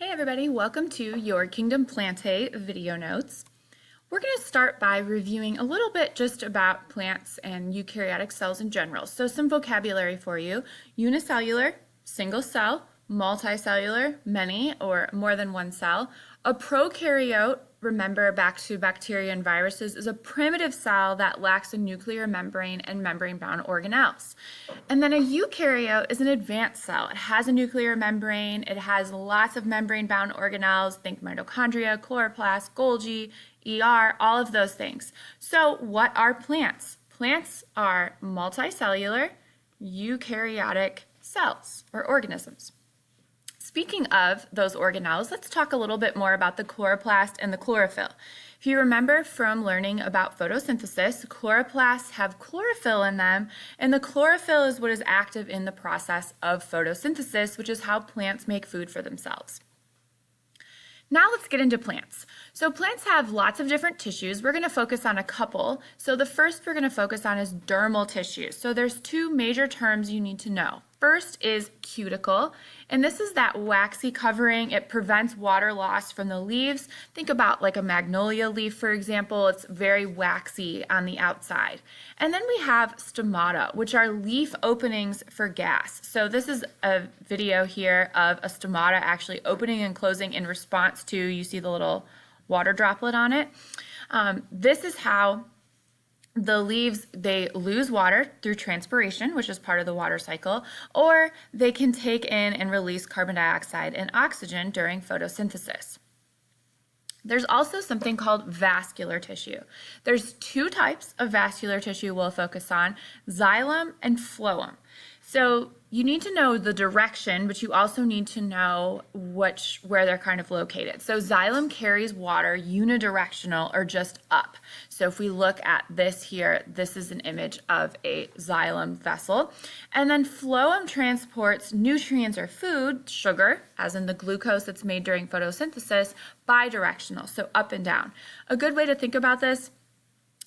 Hey everybody, welcome to your Kingdom Plantae video notes. We're going to start by reviewing a little bit just about plants and eukaryotic cells in general. So some vocabulary for you: unicellular, single cell, multicellular, many or more than one cell. A prokaryote, remember back to bacteria and viruses, is a primitive cell that lacks a nuclear membrane and membrane-bound organelles. And then a eukaryote is an advanced cell. It has a nuclear membrane, it has lots of membrane-bound organelles, think mitochondria, chloroplast, Golgi, ER, all of those things. So what are plants? Plants are multicellular, eukaryotic cells or organisms. Speaking of those organelles, let's talk a little bit more about the chloroplast and the chlorophyll. If you remember from learning about photosynthesis, chloroplasts have chlorophyll in them, and the chlorophyll is what is active in the process of photosynthesis, which is how plants make food for themselves. Now let's get into plants. So plants have lots of different tissues. We're going to focus on a couple. So the first we're going to focus on is dermal tissues. So there's two major terms you need to know. First is cuticle, and this is that waxy covering. It prevents water loss from the leaves. Think about like a magnolia leaf, for example. It's very waxy on the outside. And then we have stomata, which are leaf openings for gas. So this is a video here of a stomata actually opening and closing in response to, you see the little water droplet on it. This is how the leaves, they lose water through transpiration, which is part of the water cycle, or they can take in and release carbon dioxide and oxygen during photosynthesis. There's also something called vascular tissue. There's two types of vascular tissue we'll focus on: xylem and phloem. So you need to know the direction, but you also need to know where they're kind of located. So xylem carries water unidirectional or just up. So if we look at this here, this is an image of a xylem vessel. And then phloem transports nutrients or food, sugar, as in the glucose that's made during photosynthesis, bidirectional, so up and down. A good way to think about this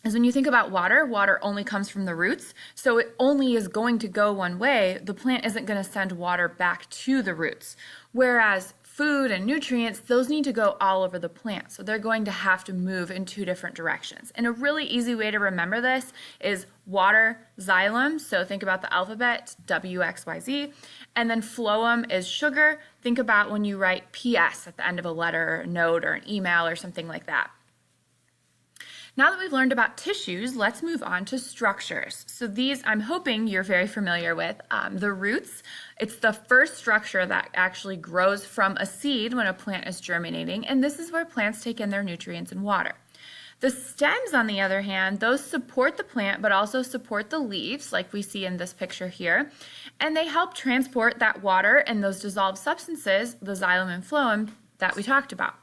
is when you think about water, water only comes from the roots, so it only is going to go one way. The plant isn't going to send water back to the roots. Whereas food and nutrients, those need to go all over the plant, so they're going to have to move in two different directions. And a really easy way to remember this is water, xylem, so think about the alphabet, W, X, Y, Z, and then phloem is sugar. Think about when you write PS at the end of a letter, or a note, or an email, or something like that. Now that we've learned about tissues, let's move on to structures. So these, I'm hoping you're very familiar with. The roots, it's the first structure that actually grows from a seed when a plant is germinating, and this is where plants take in their nutrients and water. The stems, on the other hand, those support the plant but also support the leaves, like we see in this picture here, and they help transport that water and those dissolved substances, the xylem and phloem, that we talked about.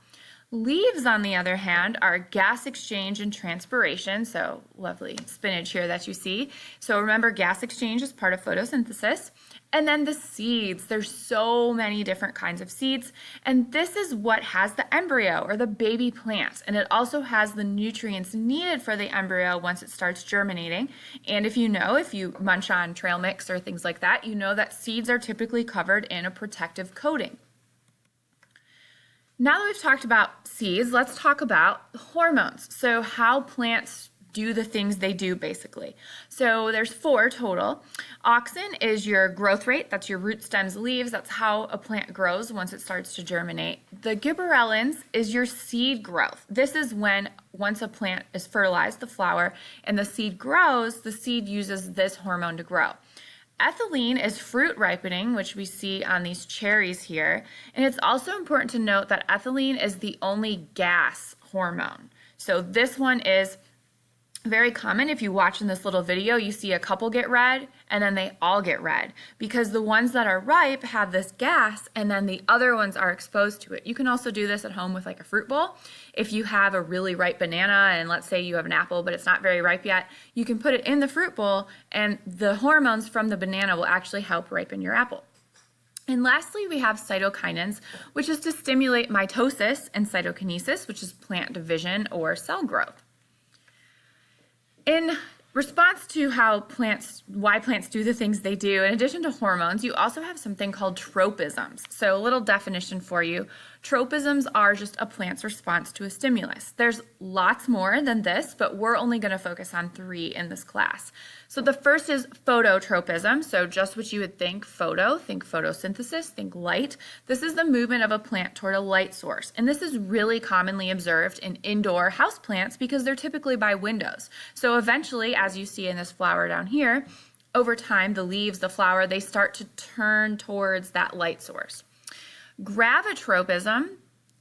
Leaves, on the other hand, are gas exchange and transpiration, so lovely spinach here that you see. So remember, gas exchange is part of photosynthesis. And then the seeds, there's so many different kinds of seeds, and this is what has the embryo or the baby plant, and it also has the nutrients needed for the embryo once it starts germinating. And if you munch on trail mix or things like that, you know that seeds are typically covered in a protective coating. Now that we've talked about seeds, let's talk about hormones. So how plants do the things they do, basically. So there's 4 total. Auxin is your growth rate. That's your root, stems, leaves. That's how a plant grows once it starts to germinate. The gibberellins is your seed growth. This is when, once a plant is fertilized, the flower, and the seed grows, the seed uses this hormone to grow. Ethylene is fruit ripening, which we see on these cherries here. And it's also important to note that ethylene is the only gas hormone. So this one is very common. If you watch in this little video, you see a couple get red and then they all get red because the ones that are ripe have this gas and then the other ones are exposed to it. You can also do this at home with like a fruit bowl. If you have a really ripe banana and let's say you have an apple but it's not very ripe yet, you can put it in the fruit bowl and the hormones from the banana will actually help ripen your apple. And lastly, we have cytokinins, which is to stimulate mitosis, and cytokinesis, which is plant division or cell growth. In response to why plants do the things they do, in addition to hormones, you also have something called tropisms. So a little definition for you. Tropisms are just a plant's response to a stimulus. There's lots more than this, but we're only going to focus on 3 in this class. So the first is phototropism. So just what you would think think photosynthesis, think light. This is the movement of a plant toward a light source. And this is really commonly observed in indoor houseplants because they're typically by windows. So eventually, as you see in this flower down here, over time, the leaves, the flower, they start to turn towards that light source. Gravitropism,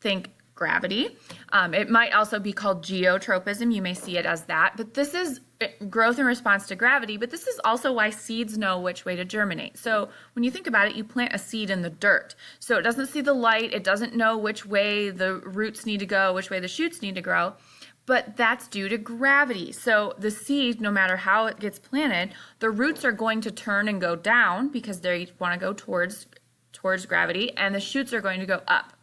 think gravity. It might also be called geotropism. You may see it as that, but this is growth in response to gravity, but this is also why seeds know which way to germinate. So when you think about it, you plant a seed in the dirt. So it doesn't see the light. It doesn't know which way the roots need to go, which way the shoots need to grow, but that's due to gravity. So the seed, no matter how it gets planted, the roots are going to turn and go down because they want to go towards gravity, and the shoots are going to go up.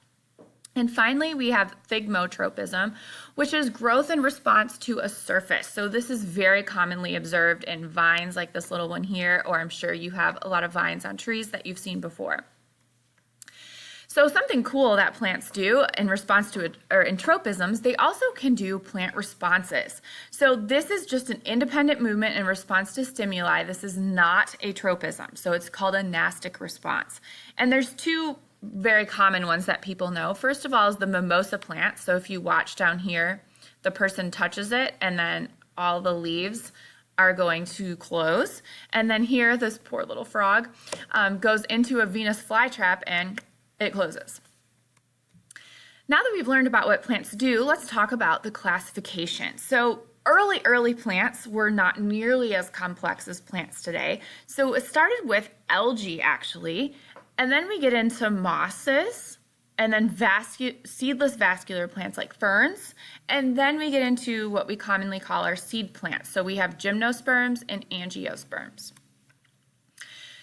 And finally, we have thigmotropism, which is growth in response to a surface. So this is very commonly observed in vines like this little one here, or I'm sure you have a lot of vines on trees that you've seen before. So something cool that plants do in response to in tropisms, they also can do plant responses. So this is just an independent movement in response to stimuli. This is not a tropism. So it's called a nastic response. And there's 2 very common ones that people know. First of all is the mimosa plant. So if you watch down here, the person touches it and then all the leaves are going to close. And then here, this poor little frog goes into a Venus flytrap and it closes. Now that we've learned about what plants do, let's talk about the classification. So early plants were not nearly as complex as plants today. So it started with algae actually, and then we get into mosses, and then seedless vascular plants like ferns, and then we get into what we commonly call our seed plants. So we have gymnosperms and angiosperms.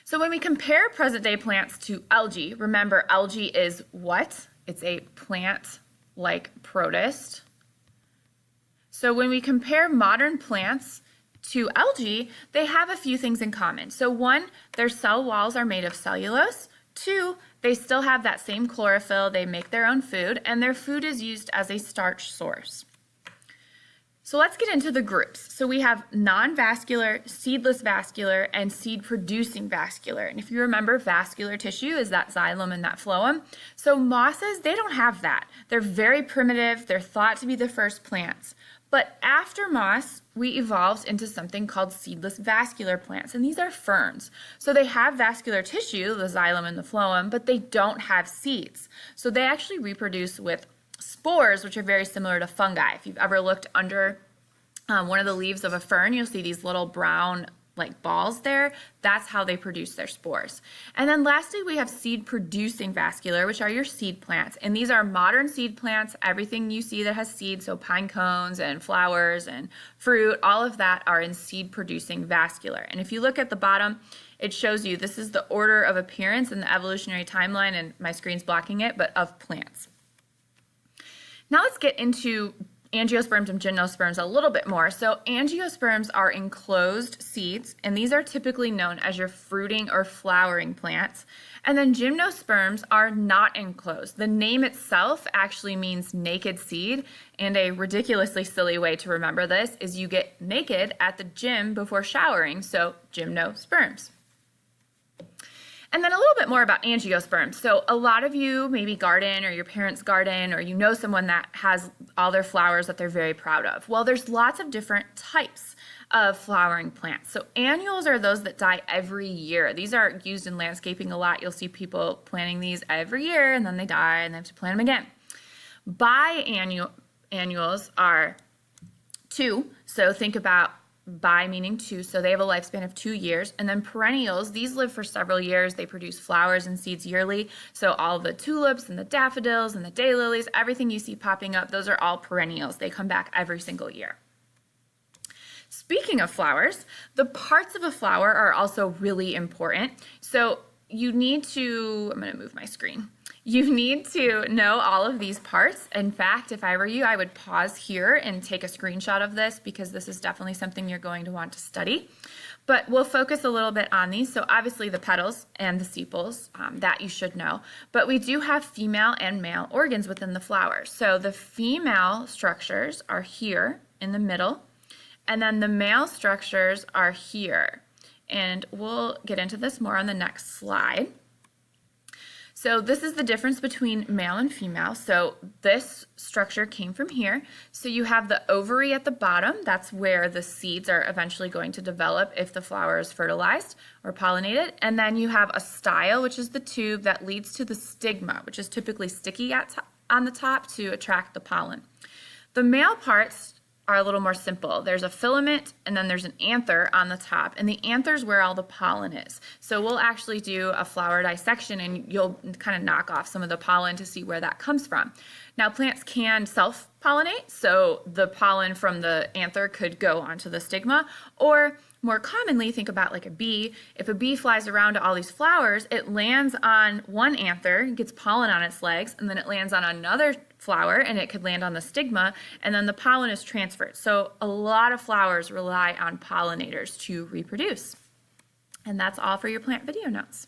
So when we compare present-day plants to algae, remember algae is what? It's a plant-like protist. So when we compare modern plants to algae, they have a few things in common. So 1, their cell walls are made of cellulose. 2, they still have that same chlorophyll, they make their own food, and their food is used as a starch source. So let's get into the groups. So we have non-vascular, seedless vascular, and seed-producing vascular. And if you remember, vascular tissue is that xylem and that phloem. So mosses, they don't have that. They're very primitive. They're thought to be the first plants. But after moss, we evolved into something called seedless vascular plants, and these are ferns. So they have vascular tissue, the xylem and the phloem, but they don't have seeds. So they actually reproduce with spores, which are very similar to fungi. If you've ever looked under one of the leaves of a fern, you'll see these little brown like balls there. That's how they produce their spores. And then lastly, we have seed-producing vascular, which are your seed plants. And these are modern seed plants. Everything you see that has seeds, so pine cones and flowers and fruit, all of that are in seed-producing vascular. And if you look at the bottom, it shows you this is the order of appearance in the evolutionary timeline, and my screen's blocking it, but of plants. Now let's get into angiosperms and gymnosperms a little bit more. So angiosperms are enclosed seeds, and these are typically known as your fruiting or flowering plants. And then gymnosperms are not enclosed. The name itself actually means naked seed, and a ridiculously silly way to remember this is you get naked at the gym before showering, so gymnosperms. And then a little bit more about angiosperms. So a lot of you maybe garden, or your parents garden, or you know someone that has all their flowers that they're very proud of. Well, there's lots of different types of flowering plants. So annuals are those that die every year. These are used in landscaping a lot. You'll see people planting these every year, and then they die, and they have to plant them again. Biannuals are 2. So think about bi meaning 2, so they have a lifespan of 2 years. And then perennials, these live for several years. They produce flowers and seeds yearly. So all the tulips and the daffodils and the daylilies, everything you see popping up, those are all perennials. They come back every single year. Speaking of flowers, the parts of a flower are also really important. So you need to, I'm going to move my screen. You need to know all of these parts. In fact, if I were you, I would pause here and take a screenshot of this because this is definitely something you're going to want to study. But we'll focus a little bit on these. So obviously the petals and the sepals, that you should know. But we do have female and male organs within the flower. So the female structures are here in the middle, and then the male structures are here. And we'll get into this more on the next slide. So this is the difference between male and female. So this structure came from here. So you have the ovary at the bottom. That's where the seeds are eventually going to develop if the flower is fertilized or pollinated. And then you have a style, which is the tube that leads to the stigma, which is typically sticky on the top to attract the pollen. The male parts are a little more simple. There's a filament and then there's an anther on the top, and the anther is where all the pollen is. So we'll actually do a flower dissection and you'll kind of knock off some of the pollen to see where that comes from. Now plants can self-pollinate, so the pollen from the anther could go onto the stigma, or more commonly, think about like a bee. If a bee flies around to all these flowers, it lands on one anther, gets pollen on its legs, and then it lands on another flower and it could land on the stigma, and then the pollen is transferred. So a lot of flowers rely on pollinators to reproduce. And that's all for your plant video notes.